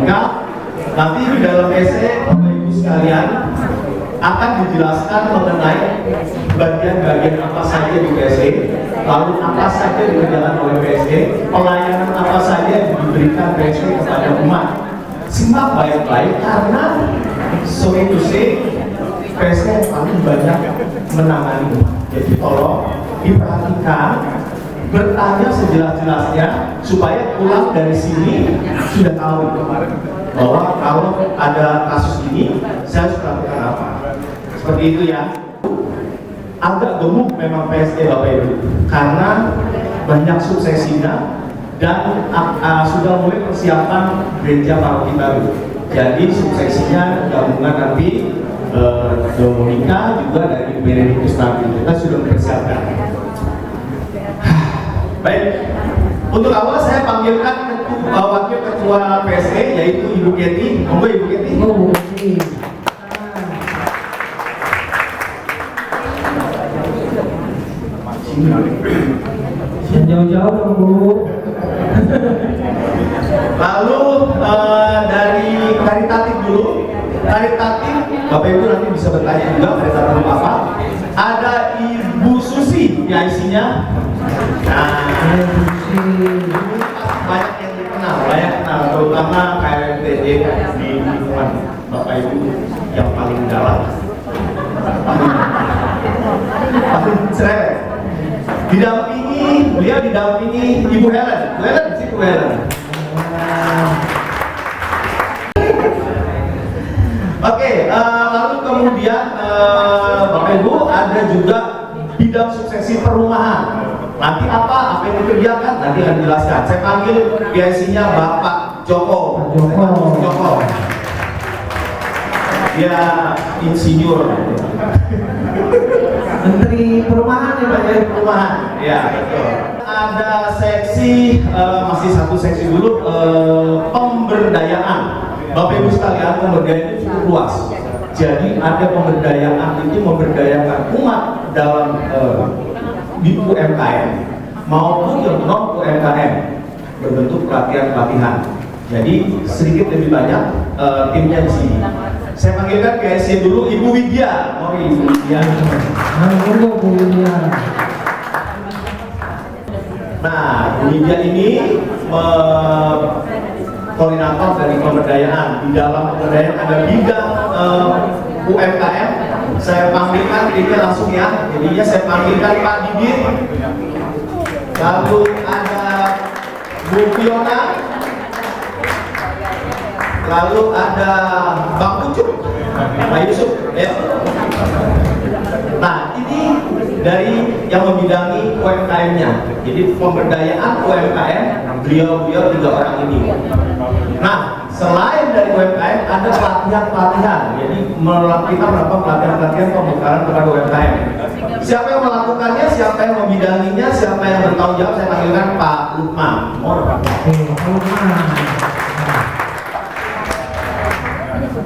Monica. Nanti di dalam essay Bapak Ibu sekalian akan dijelaskan mengenai bagian-bagian apa saja di PSE, lalu apa saja dikerjakan oleh PSE, pelayanan apa saja yang diberikan PSE kepada umat. Simak baik-baik karena sorry to say PSE paling banyak menangani. Jadi tolong diperhatikan, bertanya sejelas-jelasnya supaya pulang dari sini sudah tahu bahwa kalau ada kasus ini saya harus melakukan apa. Seperti itu ya. Agak gemuk memang PSE Bapak Ibu karena banyak suksesinya dan sudah mulai persiapan gereja paroki baru. Jadi suksesinya gabungan nanti Monica juga dari Benedictus nanti kita sudah mempersiapkan. Baik, untuk awal saya panggilkan wakil ketua PSE yaitu Ibu Keti. Monggo Ibu Keti. Jauh-jauh dong Bu. Lalu dari karitatif dulu. Karitatif, Bapak Ibu nanti bisa bertanya juga karitatif apa. Ada Ibu Susi ya isinya. Nah, banyak yang dikenal, terutama KRTD di lingkungan Bapak Ibu yang paling dalam, paling cerewet. Beliau didampingi Ibu Helen. Ibu Helen. Oke, lalu kemudian Bapak Ibu ada juga bidang suksesi perumahan. Nanti apa yang dikerjakan nanti akan dijelaskan. Saya panggil biasanya Bapak Joko. Dia insinyur. Menteri Perumahan ya Pak ya? Perumahan, ya betul. Ada seksi, masih satu seksi dulu, pemberdayaan. Bapak Ibu sekalian, pemberdayaan itu cukup luas. Jadi ada pemberdayaan itu memberdayakan umat dalam di UMKM maupun yang non UMKM berbentuk pelatihan. Jadi sedikit lebih banyak timnya di sini. Saya panggilkan PSC dulu Ibu Widya. Mari Ibu Widya. Nah, Bu Widya ini koordinator dari pemberdayaan. Di dalam pemberdayaan ada bidang UMKM. Saya panggilkan timnya langsung ya. Jadinya saya panggilkan Pak Didit. Lalu ada Bu Fiona. Lalu ada Bang Pucuk, Pak Yusuf, ya. Nah, ini dari yang membidangi UMKM-nya. Jadi pemberdayaan UMKM, beliau 3 orang ini. Nah, selain dari UMKM ada pelatihan. Jadi kita melakukan pelatihan pembekalan kepada UMKM. Siapa yang melakukannya, siapa yang membidanginya, siapa yang bertanggung jawab, saya panggilkan Pak Lukman.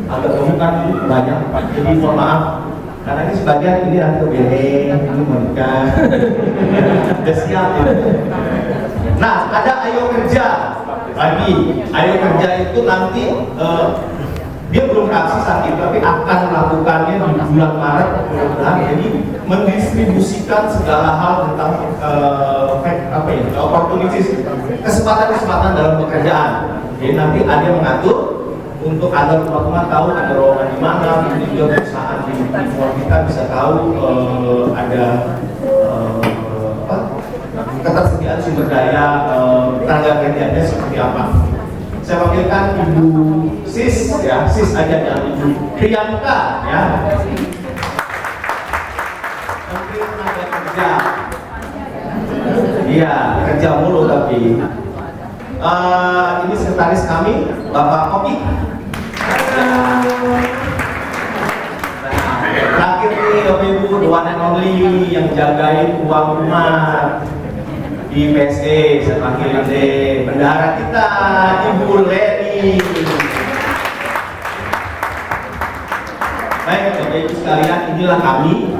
Agak bukan banyak, jadi mohon maaf karena ini sebagian ini Ratu Bele, ini Monica, udah siap ya. Nah, ada Ayo Kerja lagi. Ayo Kerja itu nanti dia belum reaksi saat itu, tapi akan melakukannya di bulan Maret mudah-mudahan. Jadi mendistribusikan segala hal tentang opportunities, kesempatan dalam pekerjaan. Jadi nanti ada yang mengatur untuk agar teman-teman tahu ada lowongan di mana, juga perusahaan di luar kita bisa tahu ada ketersediaan sumber daya tenaga kerjanya seperti apa. Saya panggilkan Ibu Sis ya, Sis aja dan Ibu Priyanka ya. Menteri Tenaga Kerja. Iya, kerja mulu tapi. Ini sekretaris kami, Bapak Kopi. Terakhir nih Bapak Ibu, the one and only yang jagain uang umat di PSE, saya panggil deh bendahara kita, Ibu Leni. Baik Bapak Ibu sekalian, inilah kami.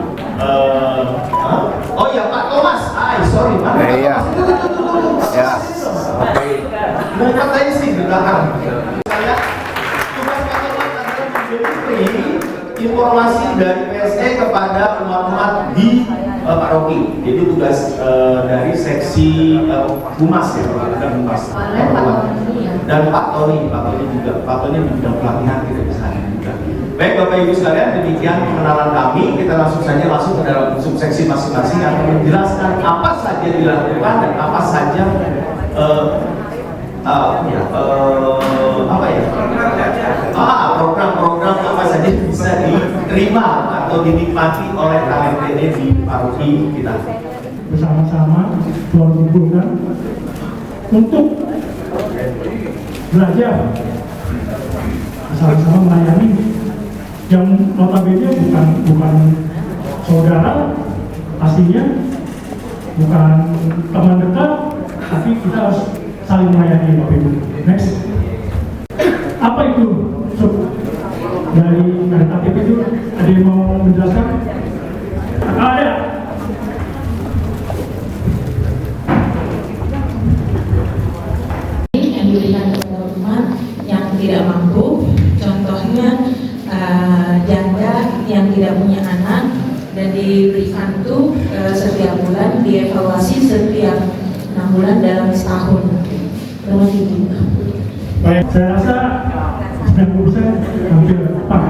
Oh ya Pak Thomas, sorry Pak. Ya. Mau katanya sih di belakang. Saya informasi dari PSE kepada umat-umat di paroki. Jadi tugas dari seksi humas ya, dan humas. Dan Pak Tony juga. Pak Tony di bidang pelatihan kita di sana juga. Baik Bapak Ibu sekalian, demikian pengenalan kami. Kita langsung ke dalam subseksi masing-masing yang menjelaskan apa saja dilakukan dan apa saja program-program apa saja bisa diterima atau dinikmati oleh KLTD di paroki kita. Bersama-sama berkumpulkan untuk belajar bersama-sama melayani yang notabene bukan saudara aslinya, bukan teman dekat, tapi kita harus saling melayani Bapak Ibu. Next, apa itu dari karitatif itu? Ada yang mau menjelaskan? Ada. Yang diberikan kepada umat yang tidak mampu, contohnya janda yang tidak punya anak, dan diberikan itu setiap bulan, dievaluasi setiap 6 bulan dalam setahun. Baik, saya rasa 90% hampir tepat.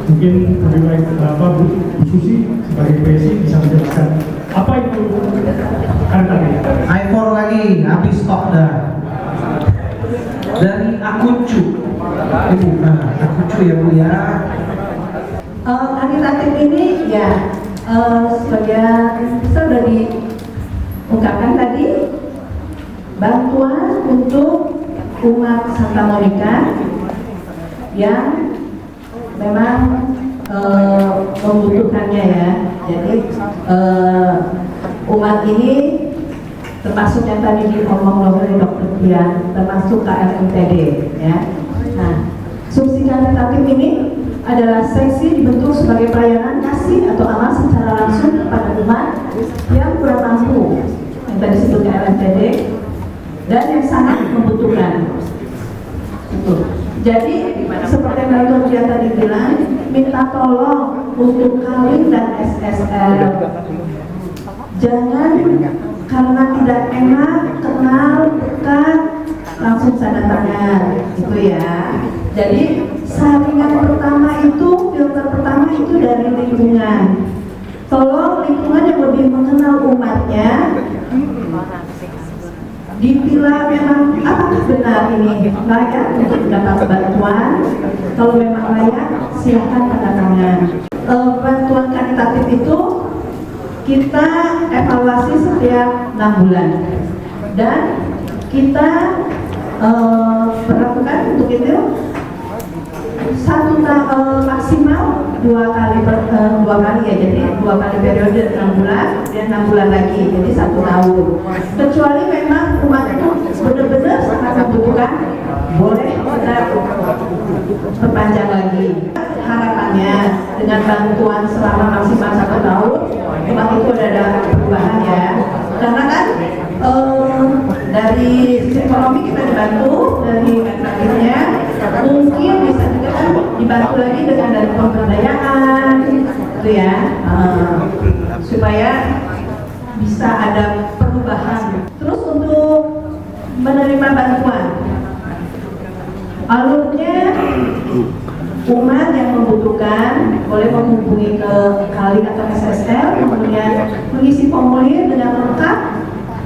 Mungkin lebih baik Bu Susi sebagai PSI bisa menjelaskan apa itu karitatif. iPhone lagi, habis stok dah. Dari Akucu. Ibu, Akucu ya Bu ya. Karitatif ini ya sebagai sudah diungkapkan tadi, bantuan untuk umat Santa Monica yang memang membutuhkannya ya. Jadi umat ini termasuk yang tadi diomong oleh Dr. Dian, termasuk KLMTD ya. Nah, subsidi karitatif ini adalah seksi dibentuk sebagai pelayanan kasih atau amal secara langsung kepada umat yang kurang mampu, yang tadi disebut KLMTD, dan yang sangat membutuhkan. Itu. Jadi seperti yang Dr. Dia tadi bilang, minta tolong untuk Kalin dan SSL. Jangan karena tidak enak, kenal, dekat, langsung tanda tangan, gitu ya. Jadi saringan pertama itu, filter pertama itu dari lingkungan. Tolong lingkungan yang lebih mengenal umatnya, dipilah memang apakah benar ini layak untuk mendapat bantuan. Kalau memang layak, silakan tanda tangan. Bantuan karitatif itu kita evaluasi setiap 6 bulan dan kita berlakukan untuk itu maksimal 2 kali ya, jadi 2 kali periode 6 bulan dan 6 bulan lagi, jadi 1 tahun. Kecuali memang umat itu benar-benar sangat membutuhkan, boleh kita perpanjang lagi. Harapannya dengan bantuan selama maksimal 1 tahun, umat itu ada perubahan ya. Karena kan dari sisi ekonomi kita dibantu, dari administrasinya mungkin bisa juga kan dibantu lagi dengan dari pemberdayaan, gitu ya, supaya bisa ada perubahan. Terus untuk menerima bantuan, alurnya umat yang membutuhkan boleh menghubungi ke Kali atau SSL, kemudian mengisi formulir dengan lengkap.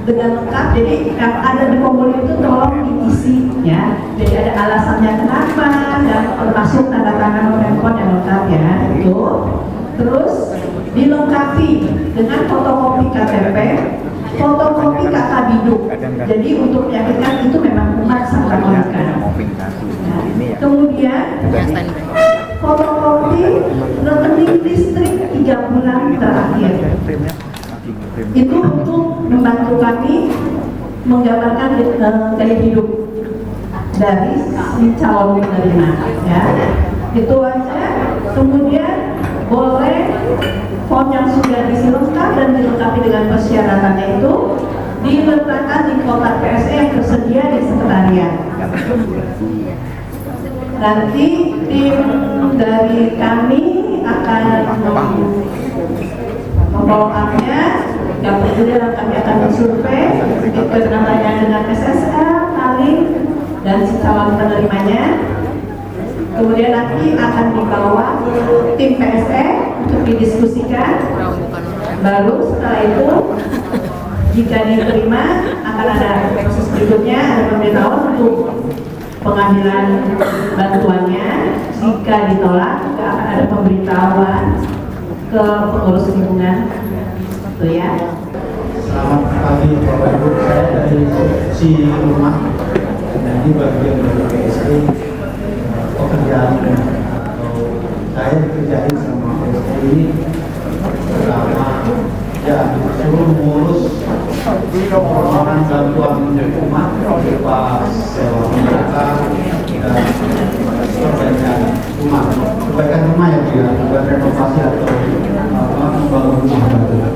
Jadi yang ada di formulir itu tolong diisi ya. Jadi ada alasannya kenapa dan termasuk tanda tangan handphone yang lengkap ya itu. Terus dilengkapi dengan fotokopi KTP, fotokopi KK Biduk. Jadi untuk meyakinkan itu memang umat Santa Monica. Kemudian fotokopi rekening listrik 3 bulan terakhir. Itu untuk membantu kami menggambarkan gaya hidup dari si calon penerima ya. Itu aja. Kemudian boleh form yang sudah diisi lengkap dan dilengkapi dengan persyaratannya itu diletakkan di kotak PSE yang tersedia di sekretariat. Nanti tim dari kami akan membawakannya. Yang kedua kami akan mensurvei keterangannya dengan SSL, KALIM, dan calon penerimanya. Kemudian nanti akan dibawa tim PSE untuk didiskusikan. Baru setelah itu, jika diterima, akan ada proses berikutnya, ada pemberitahuan untuk pengambilan bantuannya. Jika ditolak, juga akan ada pemberitahuan ke pengurus lingkungan. Itu ya. Selamat pagi Bapak Ibu, saya dari si rumah. Jadi bagian dari PSE pekerjaan atau saya dikerjain sama PSE ini pertama ya disuruh mengurus permohonan bantuan rumah berupa sewa kontrakan dan perbaikan rumah. Perbaikan rumah ya dia bukan renovasi atau membangun rumah baru.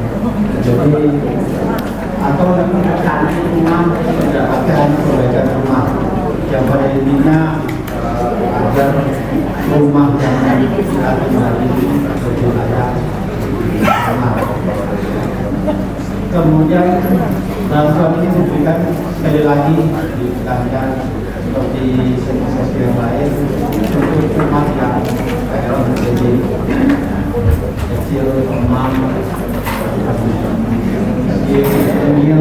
Jadi atau mendapatkan rumah mendapatkan perbaikan rumah yang pada intinya agar rumah yang kita tinggali lebih layak. Kemudian bantuan ini diberikan sekali lagi ditekankan seperti sesi yang lain untuk rumah yang daerah menjadi kecil, lemah, berikutnya.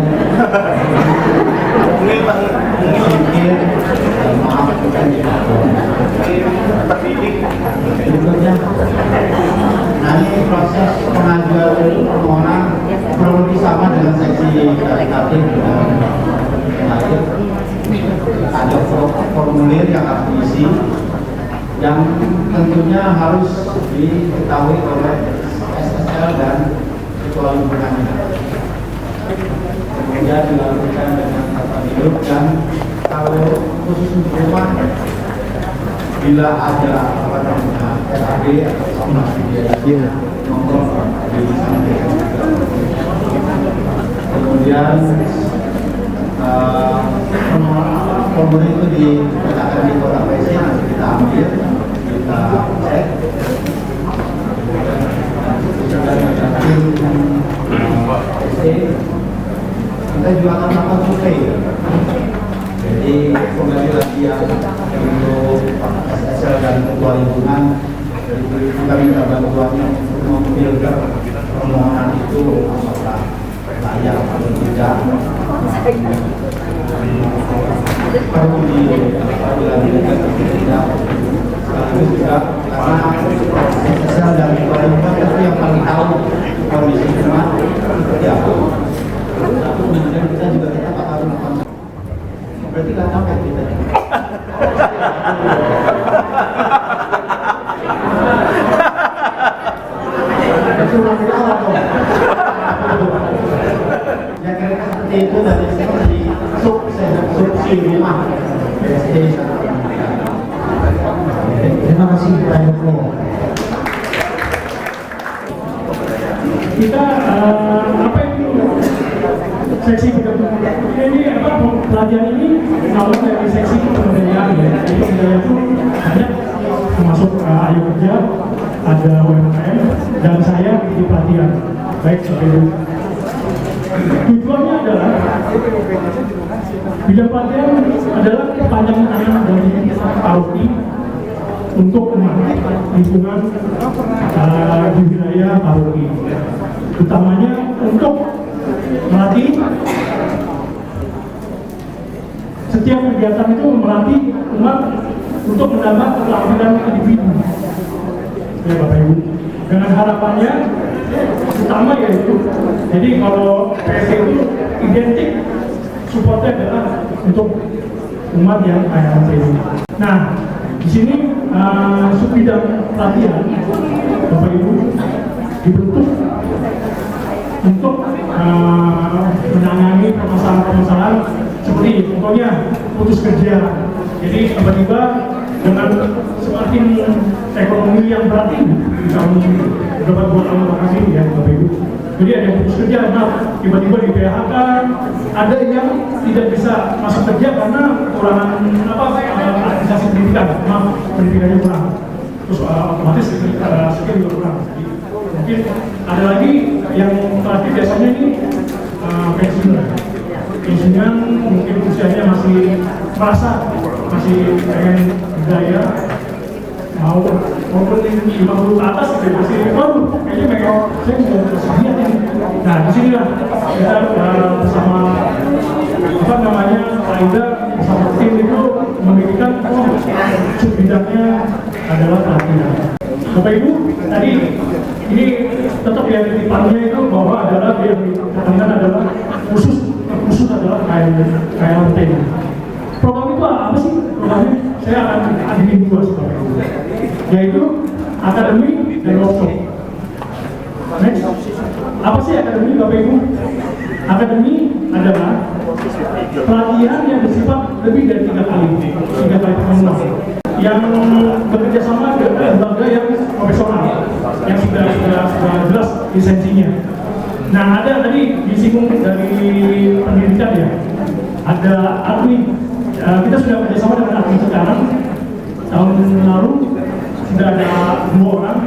Nah ini proses pengajuan permohonan kurang lebih sama dengan seksi kualitatif lain. Ada formulir yang harus diisi yang tentunya harus diketahui oleh SSL dan ketua lingkungannya. Kemudian dilakukan dengan tata hidup dan kalau khusus untuk rumah bila ada apa namanya RAB atau somasi biaya nomor disampaikan juga. Kemudian formulir itu diletakkan di kotak PC, nanti kita ambil, kita cek. Kita juga akan melakukan survei. Jadi kembali lagi yang untuk SSL dan ketua lingkungan, kita minta bantuannya untuk memfilter permohonan itu apakah layak atau tidak. Perlu dilanjutkan atau tidak. Sekaligus juga karena SSL dan ketua lingkungan itu yang paling tahu kondisi rumah seperti apa. Kemudian kita juga tetap akan melakukan. Berarti nggak sampai kita. Ya kira-kira seperti itu dari seperti subsidi rumah. Terima kasih Pak Yoko. Kita apa itu seksi ini apa pelatihan ini kalau dari seksi kepemudaan ya, jadi pemberdayaan itu banyak termasuk Ayo Kerja, ada UMKM dan saya di pelatihan baik sebagai tujuannya adalah bidang pelatihan adalah panjang tangan dari paroki untuk lingkungan di wilayah paroki, utamanya untuk melatih setiap kegiatan itu melatih umat untuk menambah keterampilan individu. Ya Bapak Ibu, dengan harapannya utama yaitu, jadi kalau PSE itu identik supportnya adalah untuk umat yang kaya ini. Nah, di sini subbidang pelatihan Bapak Ibu dibentuk untuk menangani permasalahan-permasalahan seperti contohnya putus kerja. Jadi tiba-tiba dengan semakin ekonomi yang berat ini di tahun beberapa tahun belakangan ini ya Bapak Ibu. Jadi ada yang putus kerja, nah tiba-tiba di PHK, ada yang tidak bisa masuk kerja karena kekurangan kualifikasi pendidikan, maaf pendidikannya kurang, terus otomatis skill juga kurang. Mungkin ada lagi yang terakhir biasanya ini pensiunan mungkin usianya masih merasa masih pengen berdaya, mau maupun 50 ke atas gitu, masih kayaknya pengen saya mau bersedia nih. Nah di sini lah kita bersama apa namanya Aida bersama tim itu memikirkan bidangnya adalah pelatihan. Bapak Ibu tadi ini tetap yang titipannya itu bahwa adalah yang dikatakan adalah khusus adalah KLT. Program itu apa sih? Programnya saya akan adilin dua sebenarnya, yaitu akademi dan workshop. Next, apa sih akademi Bapak Ibu? Akademi adalah pelatihan yang bersifat lebih dari 3 kali pengulang, yang bekerja sama dengan lembaga yang profesional, yang sudah jelas lisensinya. Nah ada tadi disinggung dari pendidikan ya, ada admin. Kita sudah bekerjasama dengan admin sekarang. Tahun lalu sudah ada 2 orang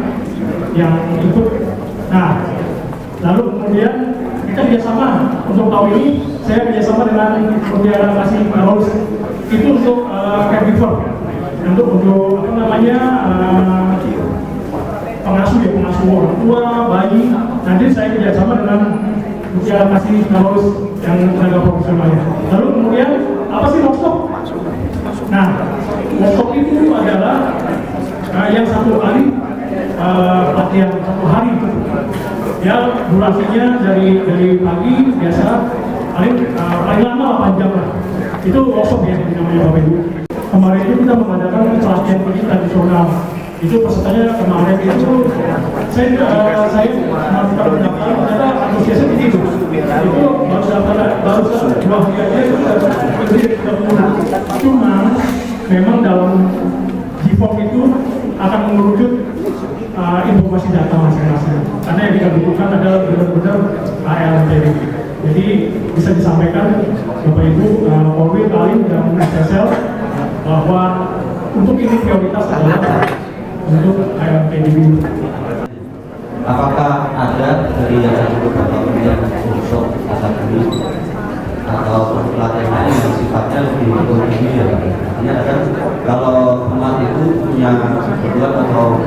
yang ikut. Nah lalu kemudian kita kerjasama untuk tahun ini. Saya kerjasama dengan Mutiara Kasih Maros itu untuk caregiver, untuk apa namanya pengasuh orang tua, bayi. Nanti saya kerjasama dengan Mutiara Kasih Maros yang tenaga profesional. Lalu kemudian apa sih workshop? Nah, workshop itu adalah yang 1 kali latihan 1 hari. Ya durasinya dari pagi biasa paling lama 8 jam lah. Itu workshop ya namanya Bapak Ibu. Kemarin itu kita mengadakan pelatihan politik tradisional. Itu pesertanya kemarin itu saya melakukan pendaftaran, ternyata antusiasnya tinggi itu. Itu baru daftar baru 2 hari aja itu sudah cuma memang dalam G-Form itu akan mengerucut informasi data masing-masing, karena yang kita butuhkan adalah benar-benar ALTD. Jadi bisa disampaikan Bapak Ibu, Polri, Alim, dan SSL bahwa untuk ini prioritas adalah untuk ALTD. Apakah ada dari yang beberapa pilihan workshop akademi atau pelatihan yang sifatnya lebih tinggi ya? Artinya kan kalau umat itu punya kebutuhan atau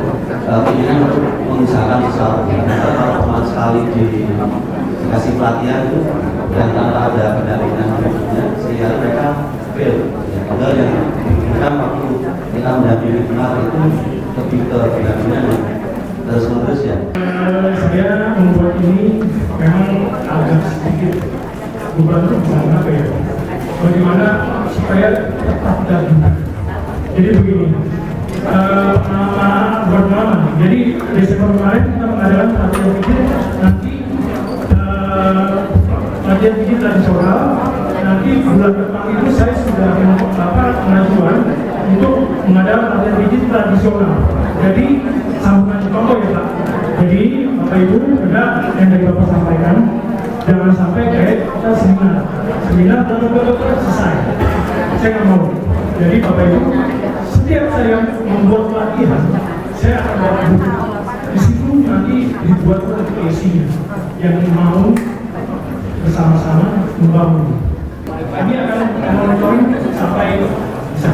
keinginan untuk mengusahakan sesuatu, kalau cuma sekali dikasih pelatihan itu dan tanpa ada pendampingan berikutnya, sehingga mereka fail. Padahal yang mereka waktu kita mendampingi umat itu lebih ke pendampingan terus-menerus ya. Saya membuat ini memang agak sedikit beban karena apa ya? Bagaimana supaya tetap dan jadi begini. Berapa? Jadi Desember kemarin kita mengadakan pelatihan pikir, nanti pelatihan pikir tradisional. Nanti bulan depan itu saya sudah pengajuan untuk mengadakan pelatihan pikir tradisional. Jadi sambungan contoh ya Pak. Jadi Bapak Ibu benar yang dari Bapak sampaikan, jangan sampai kayak kita seminar selesai. Saya nggak mau. Jadi Bapak Ibu, setiap saya membuat pelatihan, saya akan bawa buku. Di situ nanti dibuat isinya yang mau bersama-sama membangun. Ini akan monitoring sampai bisa.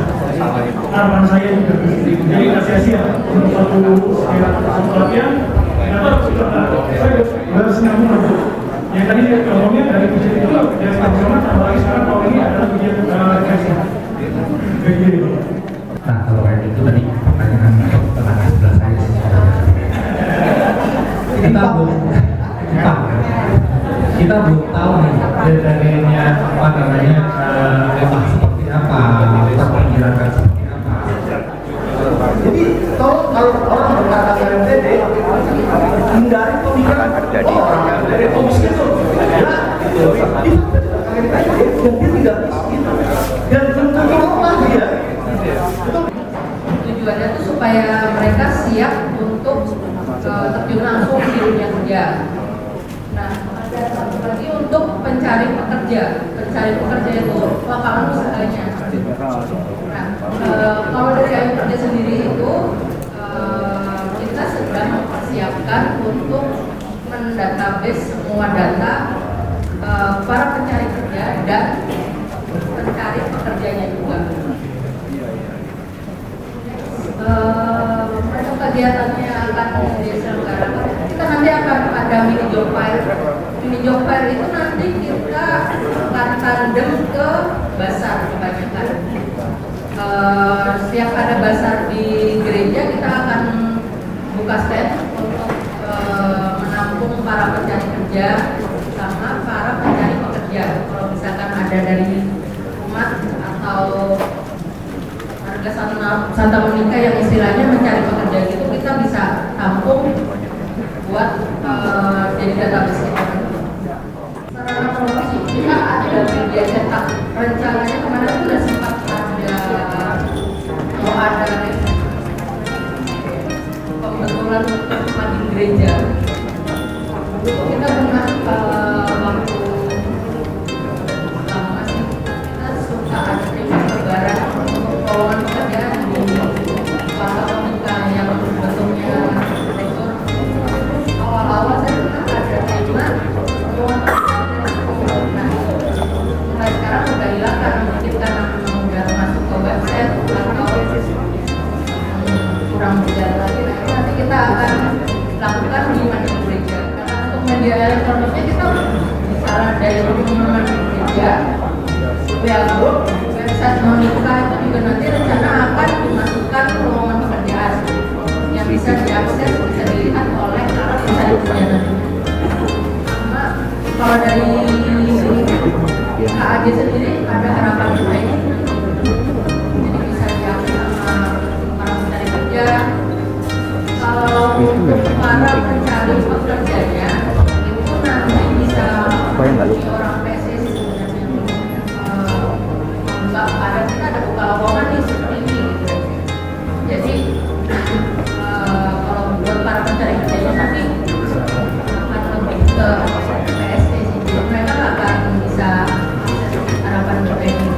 Harapan saya juga. Jadi sia-sia untuk satu pelatihan. Saya harus nyambung lagi. Yang tadi ngomongnya dari ujian itu dari nasional, apalagi sekarang tahun ini adalah ujian rekayasa. Nah kalau kayak gitu tadi pertanyaan tenaga sebelah saya sih. Kita belum tahu nih kriterianya apa namanya memang seperti apa, pergerakan seperti apa. Jadi kalau orang berkata KLTD, hindari pemikiran orang dari komiskin itu dan dia tidak miskin dan tentu Allah dia. Tujuannya itu supaya mereka siap untuk terjun langsung di dunia kerja. Nah, ada satu lagi untuk pencari pekerja itu lapangan usahanya. Nah, Kalau dari Ayu Kerja sendiri itu kita sedang mempersiapkan untuk mendatabase semua data para pencari kerja dan pencari pekerjanya juga. Untuk kegiatannya akan diselenggarakan, kita nanti akan ada mini job fair. Mini job fair itu nanti kita akan tandem ke basar kebanyakan. Setiap ada basar di gereja kita akan buka stand untuk menampung para pencari kerja sama para pencari pekerja. Kalau misalkan ada dari umat atau warga Santa Monica yang istilahnya mencari pekerja gitu, kita bisa tampung buat jadi database kita. Sarana promosi kita ada media cetak. Rencananya kemarin sudah sempat ada pembetulan umat di gereja. Kita pernah waktu lama sih kita suka ada lebaran untuk lowongan pekerjaan di Santa Monica yang bentuknya rektor. Awal-awal saya pernah ada tema lowongan pekerjaan. Nah, mulai sekarang udah hilang karena mungkin karena udah masuk ke website atau kurang berjalan lagi. Nanti kita akan lakukan di mana gereja. Karena untuk media elektroniknya kita bisa ada yang teman-teman di gereja, WA group, website Monica itu juga nanti rencana akan dimasukkan lowongan pekerjaan yang bisa diakses, bisa dilihat oleh para pencari kerja nanti. Sama kalau dari KAJ sendiri ada harapan juga ini, jadi bisa diakses sama para pencari kerja. Kalau untuk para pencari pekerjanya itu nanti bisa di orang PSS sebenarnya. Enggak ada, kita ada buka lowongan nih seperti ini gitu. Jadi kalau buat para pencari kerjanya nanti akan lebih ke PSS sih. Mereka nggak akan bisa harapan juga ini.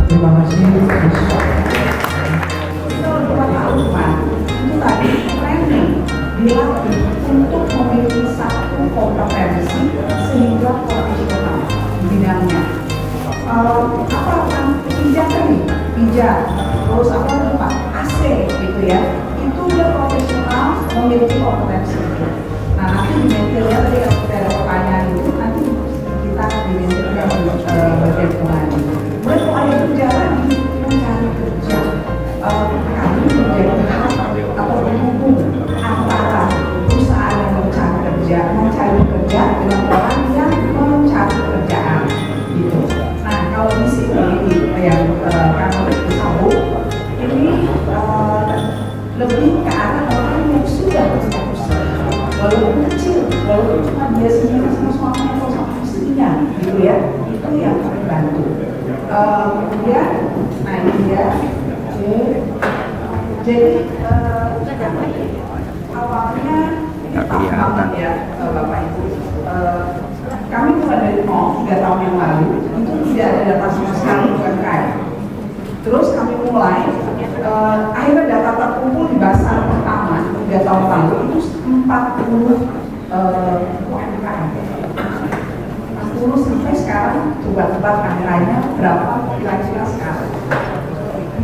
Terima kasih. Kita untuk pengalaman itu tadi training dilatih untuk memiliki satu kompetensi sehingga profesional di bidangnya. Apa kan pijat tadi, pijat, terus apa lagi Pak, AC gitu ya, itu dia profesional memiliki kompetensi. Nah nanti di mentilnya tadi yang kita ada pertanyaan itu nanti kita di mentilnya bagian kemana. Kemudian kalau ada kerja lagi, mencari kerja, kami menjadi hak atau penghubung antara perusahaan yang mencari kerja dengan orang yang mencari pekerjaan, gitu. Nah kalau di sini yang kami tahu ini lebih ke arah orang yang sudah berstatus, walaupun kecil, walaupun cuma dia sendiri sama suaminya atau sama istrinya, gitu ya, itu yang kami bantu. Kemudian, nah ini dia, jadi awalnya ini tahun banget ya Bapak Ibu, kami mulai dari 3 tahun yang lalu, itu tidak ada data sama sekali UMKM. Terus kami mulai, akhirnya data terkumpul di basar pertama 3 tahun lalu itu 40 UMKM. 40 sampai sekarang coba tebak kameranya berapa kira-kira sekarang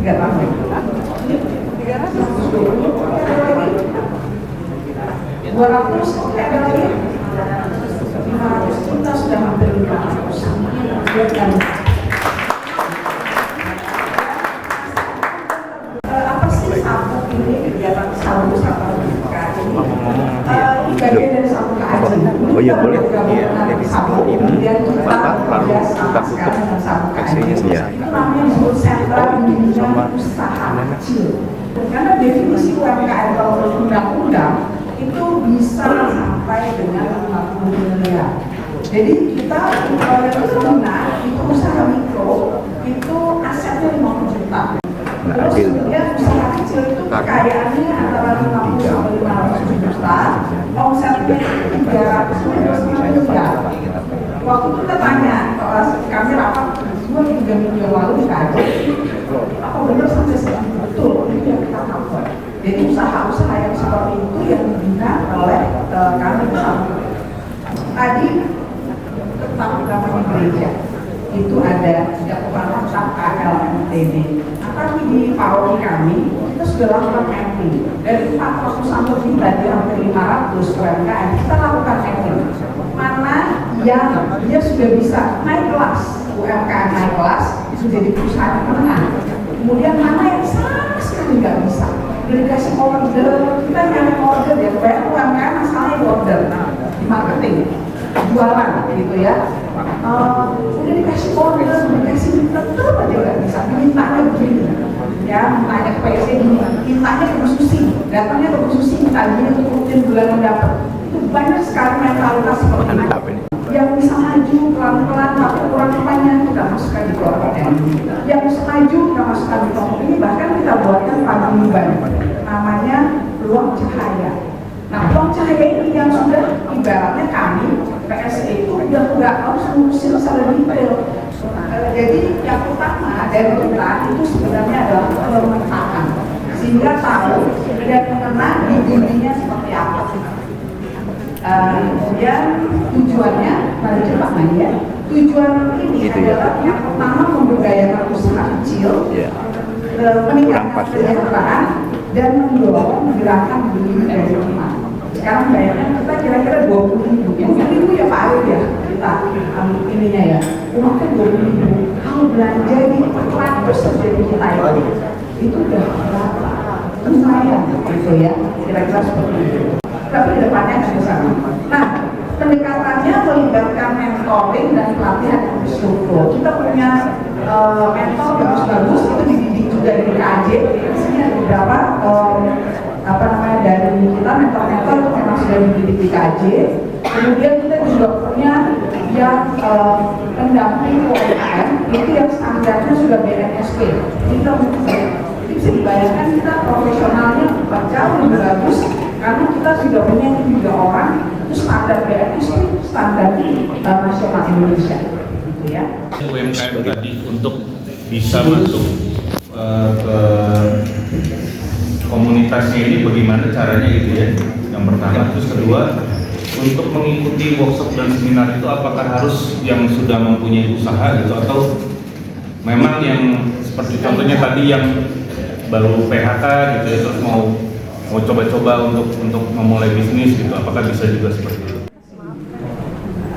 3 tahun itu 200 ada lagi 500 kita sudah hampir 500 dan apa sih sapu ini kegiatan sapu ini bagian dari sapu KAJ. Oh iya boleh. Iya, jadi sapu ini kemudian kita bekerja sekarang dengan sapu KAJ. Itu namanya disebut sentra bimbingan usaha kecil. Karena definisi UMKM kalau menurut undang-undang itu bisa sampai dengan 50 miliar. Jadi kita itu benar, itu usaha mikro, itu asetnya 50 juta. Terus kemudian usaha kecil itu kekayaannya antara 50 sampai 500 juta. swasta, omsetnya 300 miliar. Waktu itu kita tanya, kami rapat 2-3 minggu lalu dikaji, apa benar sampai segitu? Betul, itu yang kita cover. Jadi usaha-usaha yang seperti itu yang dibina oleh kami bersama. Tadi tentang namanya gereja, itu ada catatan KLMTD. Nah, tapi di paroki kami kita sudah lakukan mapping dari 400 lebih tadi hampir 500 UMKM kita lakukan mapping. Mana yang dia sudah bisa naik kelas, UMKM naik kelas itu jadi perusahaan menengah. Kemudian mana yang sama sekali nggak bisa. Dikasih order, kita nyari order ya, banyak UMKM masalahnya di order di marketing, jualan gitu ya. Udah dikasih order, dikasih tetap aja nggak bisa, mintanya begini ya, mintanya ke PSC, mintanya ke Bu Susi, datangnya ke Bu Susi, tadinya untuk rutin bulan mendapat. Itu banyak sekali mentalitas seperti itu yang bisa maju pelan-pelan tapi kurang apanya kita masukkan di kelompok yang bisa maju kita masukkan di kelompok ini, bahkan kita buatkan paguyuban namanya peluang cahaya. Nah, peluang cahaya ini yang sudah ibaratnya kami PSE itu udah nggak harus ngurusin secara detail. Jadi yang utama dari kita itu sebenarnya adalah pemetaan sehingga tahu dan mengenal di dunia seperti apa. Kemudian tujuannya, pada cepat ya. Tujuan ini adalah yang pertama memberdayakan usaha kecil, meningkatkan kesejahteraan dan mendorong gerakan beli dari rumah. Sekarang bayarnya kita kira-kira 20.000 ya Pak Arif ya, kita ininya ya. Rumah kan 20.000. Kalau belanja di 400 terjadi kita itu udah berapa? Lumayan gitu ya, kira-kira seperti itu. Tapi ke depannya akan ke sana. Nah, pendekatannya melibatkan mentoring dan pelatihan yang berstruktur. Kita punya mentor bagus-bagus, itu dididik juga dari KJ. Di sini ada beberapa dari kita mentor-mentor itu memang sudah dididik di KJ. Kemudian kita juga punya yang pendamping UMKM itu yang standarnya sudah BNSP. Kita bisa dibayangkan kita profesionalnya jauh lebih bagus karena kita sudah punya 3 orang itu standar BNSP, standar nasional Indonesia, gitu ya. UMKM tadi untuk bisa masuk ke komunitasnya ini bagaimana caranya gitu ya, yang pertama. Terus kedua, untuk mengikuti workshop dan seminar itu apakah harus yang sudah mempunyai usaha gitu atau memang yang seperti contohnya tadi yang baru PHK gitu ya, terus mau coba-coba untuk memulai bisnis gitu, apakah bisa juga seperti itu?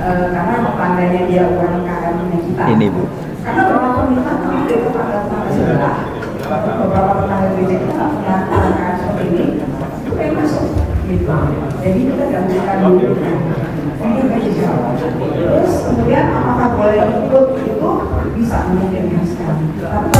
Karena tandanya dia UMKM kita. Ini Bu. Karena beberapa pemerintah itu pada sebelah beberapa tetangga gereja kita nggak punya UMKM seperti ini, itu kayak masuk gitu. Jadi kita gabungkan dulu. Terus kemudian apakah boleh ikut itu bisa memungkinkan sekali. Tapi